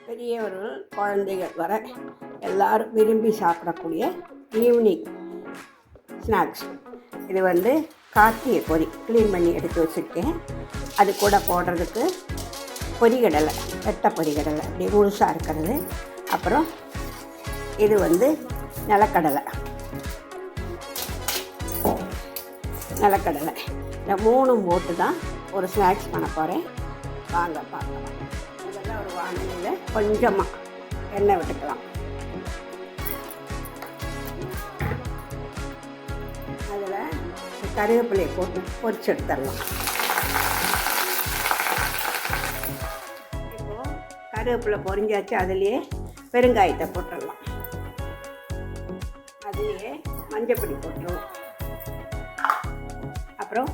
பெரியவர்கள் குழந்தைகள் வர எல்லோரும் விரும்பி சாப்பிடக்கூடிய ஈவினிங் ஸ்நாக்ஸ். இது கார்த்திகை பொரி க்ளீன் பண்ணி எடுத்து வச்சுருக்கேன். அது கூட போடுறதுக்கு பொரிகடலை, வெட்டை பொரிகடலை அப்படி முழுசாக இருக்கிறது. அப்புறம் இது நிலக்கடலை இந்த 3 போட்டு தான் ஒரு ஸ்நாக்ஸ் பண்ண போகிறேன். வாங்க பார்க்கலாம். இதெல்லாம் ஒரு வானலியில் கொஞ்சமாக எண்ணெய் விட்டுக்கலாம். அதில் கருவேப்பிலையை போட்டு பொரிச்சு எடுத்துடலாம். இப்போது கருவேப்பிலை பொரிஞ்சாச்சு. அதுலேயே பெருங்காயத்தை போட்டுடலாம். அதுலேயே மஞ்சப்பொடி போட்டுருவோம். அப்புறம்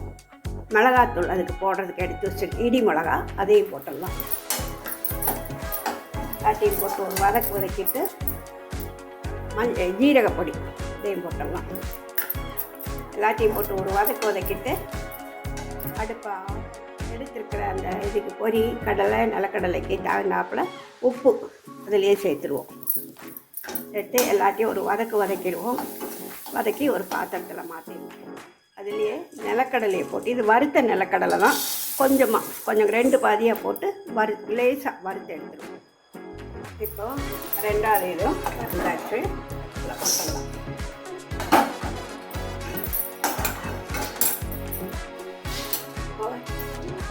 மிளகாத்தூள் அதுக்கு போடுறதுக்கு எடுத்து வச்சுட்டு இடி மிளகா அதையும் போட்டுடலாம். எல்லாத்தையும் போட்டு ஒரு வதக்கிட்டு ஜீரகப்பொடி இதையும் போட்டுடலாம். எல்லாத்தையும் போட்டு ஒரு வதக்கிட்டு அடுப்பாக எடுத்துருக்கிற அந்த இதுக்கு பொரி கடலை நிலக்கடலைக்கு தகுந்தாப்பில் உப்பு அதிலே சேர்த்துருவோம். சேர்த்து எல்லாத்தையும் ஒரு வதக்கிடுவோம். வதக்கி ஒரு பாத்திரத்தில் மாற்றிடுவோம். அதுலேயே நிலக்கடலையை போட்டு, இது வறுத்த நிலக்கடலை தான், கொஞ்சம் 2 பாதியாக போட்டு லேசாக வறுத்து எடுத்துருவோம். இப்போது 2வது இதுவும் வறுத்தாச்சு. போட்டுடலாம்.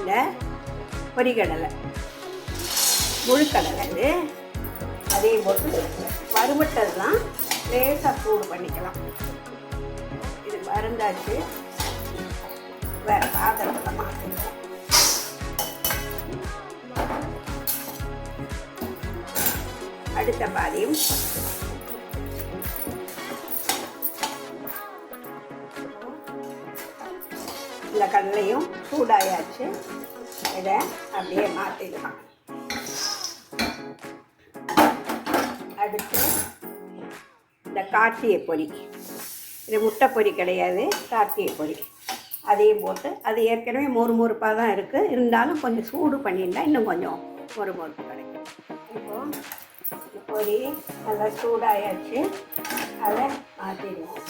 இந்த பொரிகடலை முழுக்கடலை இது அதையும் போட்டு வறுவட்டது தான் லேசாக சூடு பண்ணிக்கலாம். இது வறுந்தாச்சு. வேறு பாத்திரத்தில் மாற்றிடுவோம். அடுத்த பாதியும் இந்த கடலையும் சூடாயாச்சு. இதை அப்படியே மாற்றிடலாம். அடுத்து இந்த கார்த்திகை பொரி, இது முட்டை பொரி கிடையாது, கார்த்திகை பொரி அதையும் போட்டு, அது ஏற்கனவே மொறுமொறுப்பாக தான் இருக்குது. இருந்தாலும் கொஞ்சம் சூடு பண்ணியிருந்தா இன்னும் கொஞ்சம் மொறுமொறுப்பு கிடைக்கும். இப்போது பொரி நல்லா சூடாயாச்சு. அதை மாற்றிடுவோம்.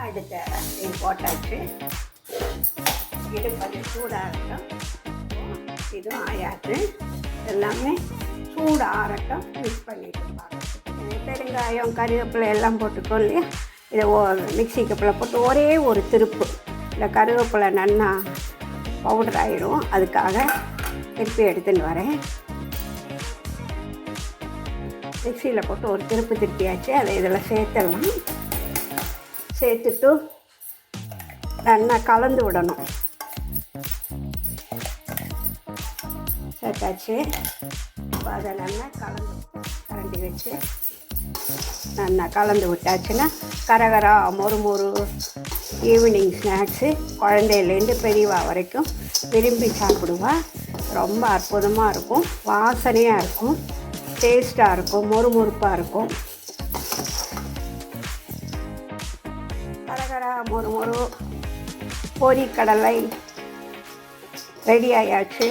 அடுத்த போட்டாச்சு. இது கொஞ்சம் சூடாகட்டும். இதுவும் ஆயாச்சு. எல்லாமே சூடு ஆறட்டும். மிக்ஸ் பண்ணிட்டு பெருங்காயம் கருவேப்பிலை எல்லாம் போட்டுக்கோ இல்லையா. இதை மிக்ஸி கப்பில் போட்டு ஒரே ஒரு திருப்பு, இந்த கருவேப்பிலை நன்னா பவுடர் ஆகிடும். அதுக்காக திருப்பி எடுத்துன்னு வரேன். மிக்ஸியில் போட்டு ஒரு திருப்பியாச்சு. அதை இதில் சேர்த்துடலாம். சேர்த்துட்டு நல்லா கலந்து விடணும். சேர்த்தாச்சு. அதை நல்லா கரண்டி வச்சு நல்லா கலந்து விட்டாச்சுன்னா கரகரா மொறு ஈவினிங் ஸ்நாக்ஸு குழந்தையிலேருந்து பெரியவா வரைக்கும் விரும்பி சாப்பிடுவா. ரொம்ப அற்புதமாக இருக்கும். வாசனையாக இருக்கும். டேஸ்ட்டாக இருக்கும். மொறுமொறுப்பாக இருக்கும். கரகரா மொறு பொரிக்கடலை ரெடி ஆயாச்சு.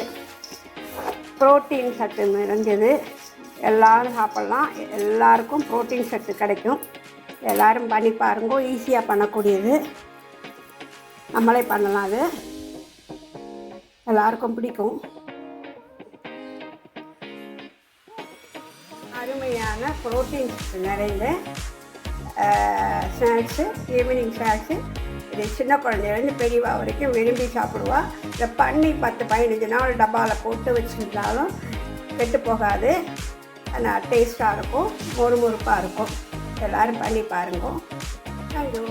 புரோட்டீன் சத்து நிறைஞ்சது. எல்லோரும் சாப்பிட்லாம். எல்லாருக்கும் புரோட்டீன் சத்து கிடைக்கும். எல்லோரும் பண்ணி பாருங்க. ஈஸியாக பண்ணக்கூடியது. நம்மளே பண்ணலாம். அது எல்லாருக்கும் பிடிக்கும். அருமையான புரோட்டீன் நிறைந்த ஸ்நாக்ஸு, ஈவினிங் ஸ்நாக்ஸு. இது சின்ன குழந்தைலேருந்து பெரியவா வரைக்கும் விரும்பி சாப்பிடுவா. இதை பண்ணி 10-15 நாள் டப்பாவில் போட்டு வச்சுருந்தாலும் கெட்டு போகாது. ஆனால் டேஸ்ட்டாக இருக்கும். மொறுமொறுப்பாக இருக்கும். எல்லோரும் பண்ணி பாருங்க. தேங்க்யூ.